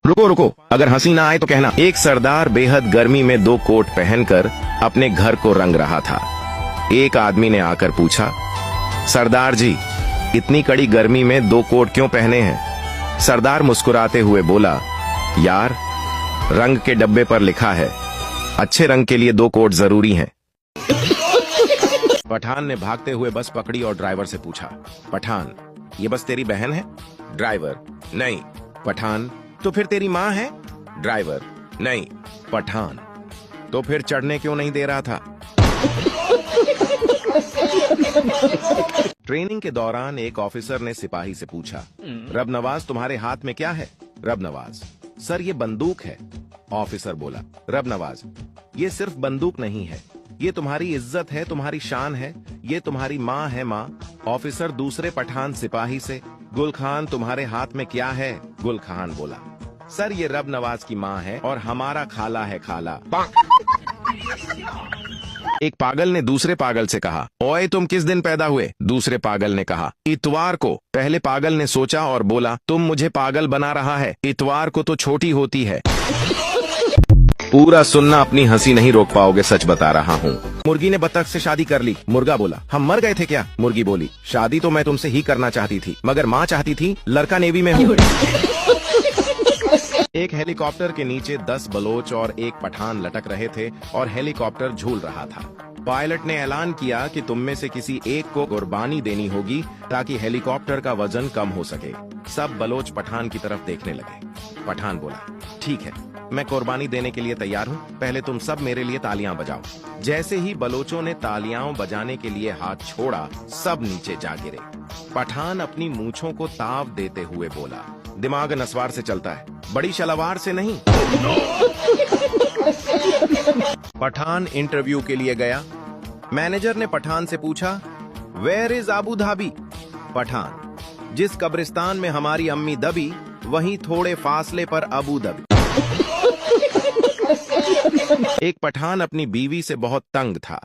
रुको रुको, अगर हंसी ना आए तो कहना। एक सरदार बेहद गर्मी में 2 कोट पहनकर अपने घर को रंग रहा था। एक आदमी ने आकर पूछा, सरदार जी, इतनी कड़ी गर्मी में 2 कोट क्यों पहने हैं? सरदार मुस्कुराते हुए बोला, यार, रंग के डब्बे पर लिखा है, अच्छे रंग के लिए 2 कोट जरूरी हैं। पठान ने भागते हुए बस पकड़ी और ड्राइवर से पूछा, पठान, ये बस तेरी बहन है? ड्राइवर, नहीं। पठान, तो फिर तेरी माँ है? ड्राइवर, नहीं। पठान, तो फिर चढ़ने क्यों नहीं दे रहा था? ट्रेनिंग के दौरान एक ऑफिसर ने सिपाही से पूछा, रब नवाज, तुम्हारे हाथ में क्या है? रब नवाज, सर, ये बंदूक है। ऑफिसर बोला, रब नवाज, ये सिर्फ बंदूक नहीं है, ये तुम्हारी इज्जत है, तुम्हारी शान है, ये तुम्हारी माँ है, माँ। ऑफिसर दूसरे पठान सिपाही से, गुल खान, तुम्हारे हाथ में क्या है? गुल खान बोला, सर, ये रब नवाज की माँ है और हमारा खाला है, खाला। एक पागल ने दूसरे पागल से कहा, ओए, तुम किस दिन पैदा हुए? दूसरे पागल ने कहा, इतवार को। पहले पागल ने सोचा और बोला, तुम मुझे पागल बना रहा है, इतवार को तो छोटी होती है। पूरा सुनना, अपनी हंसी नहीं रोक पाओगे, सच बता रहा हूँ। मुर्गी ने बतख से शादी कर ली। मुर्गा बोला, हम मर गए थे क्या? मुर्गी बोली, शादी तो मैं तुमसे ही करना चाहती थी, मगर माँ चाहती थी लड़का नेवी में हो। एक हेलीकॉप्टर के नीचे 10 बलोच और एक पठान लटक रहे थे और हेलीकॉप्टर झूल रहा था। पायलट ने ऐलान किया कि तुम में से किसी एक को कुर्बानी देनी होगी ताकि हेलीकॉप्टर का वजन कम हो सके। सब बलोच पठान की तरफ देखने लगे। पठान बोला, ठीक है, मैं कुर्बानी देने के लिए तैयार हूँ, पहले तुम सब मेरे लिए तालियां बजाओ। जैसे ही बलोचों ने तालियां बजाने के लिए हाथ छोड़ा, सब नीचे जा गिरे। पठान अपनी मूंछों को ताव देते हुए बोला, दिमाग नस्वार से चलता है, बड़ी शलवार से नहीं। पठान इंटरव्यू के लिए गया। मैनेजर ने पठान से पूछा, where is Abu Dhabi? Pathan, जिस कब्रिस्तान में हमारी अम्मी दबी, वहीं थोड़े फासले पर अबू धाबी। एक पठान अपनी बीवी से बहुत तंग था।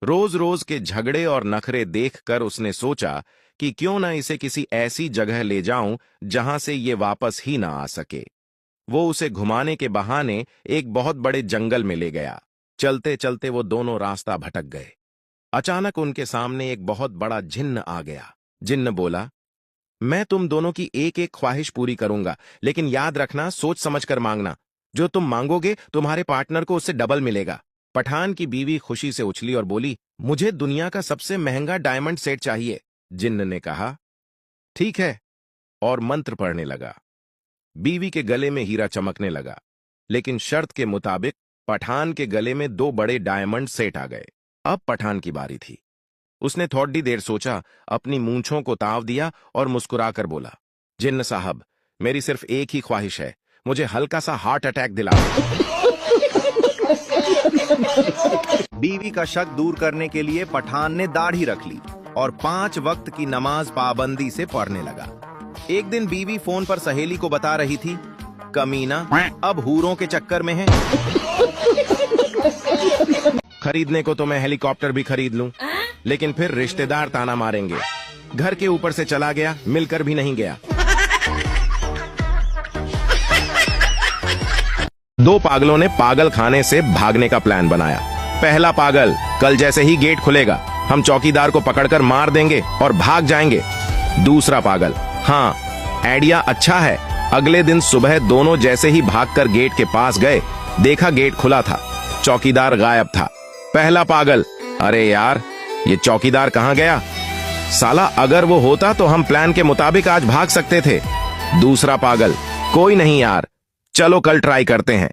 रोज रोज के झगड़े और नखरे देखकर उसने सोचा कि क्यों न इसे किसी ऐसी जगह ले जाऊं जहां से ये वापस ही ना आ सके। वो उसे घुमाने के बहाने एक बहुत बड़े जंगल में ले गया। चलते चलते वो दोनों रास्ता भटक गए। अचानक उनके सामने एक बहुत बड़ा जिन्न आ गया। जिन्न बोला, मैं तुम दोनों की एक एक ख्वाहिश पूरी करूंगा, लेकिन याद रखना, सोच समझ कर मांगना। जो तुम मांगोगे तुम्हारे पार्टनर को उससे डबल मिलेगा। पठान की बीवी खुशी से उछली और बोली, मुझे दुनिया का सबसे महंगा डायमंड सेट चाहिए। जिन्न ने कहा, ठीक है, और मंत्र पढ़ने लगा। बीवी के गले में हीरा चमकने लगा, लेकिन शर्त के मुताबिक पठान के गले में 2 बड़े डायमंड सेट आ गए। अब पठान की बारी थी। उसने थोड़ी देर सोचा, अपनी मूंछों को ताव दिया और मुस्कुराकर बोला, जिन्न साहब, मेरी सिर्फ एक ही ख्वाहिश है, मुझे हल्का सा हार्ट अटैक दिला। बीवी का शक दूर करने के लिए पठान ने दाढ़ी रख ली और 5 वक्त की नमाज पाबंदी से पढ़ने लगा। एक दिन बीवी फोन पर सहेली को बता रही थी, कमीना अब हूरों के चक्कर में है। खरीदने को तो मैं हेलीकॉप्टर भी खरीद लूं, लेकिन फिर रिश्तेदार ताना मारेंगे। घर के ऊपर से चला गया, मिलकर भी नहीं गया। 2 पागलों ने पागल खाने से भागने का प्लान बनाया। पहला पागल, कल जैसे ही गेट खुलेगा हम चौकीदार को पकड़कर मार देंगे और भाग जाएंगे। दूसरा पागल, हाँ, आइडिया अच्छा है। अगले दिन सुबह दोनों जैसे ही भागकर गेट के पास गए, देखा गेट खुला था, चौकीदार गायब था। पहला पागल, अरे यार, ये चौकीदार कहाँ गया? साला, अगर वो होता तो हम प्लान के मुताबिक आज भाग सकते थे। दूसरा पागल, कोई नहीं यार, चलो कल ट्राई करते हैं।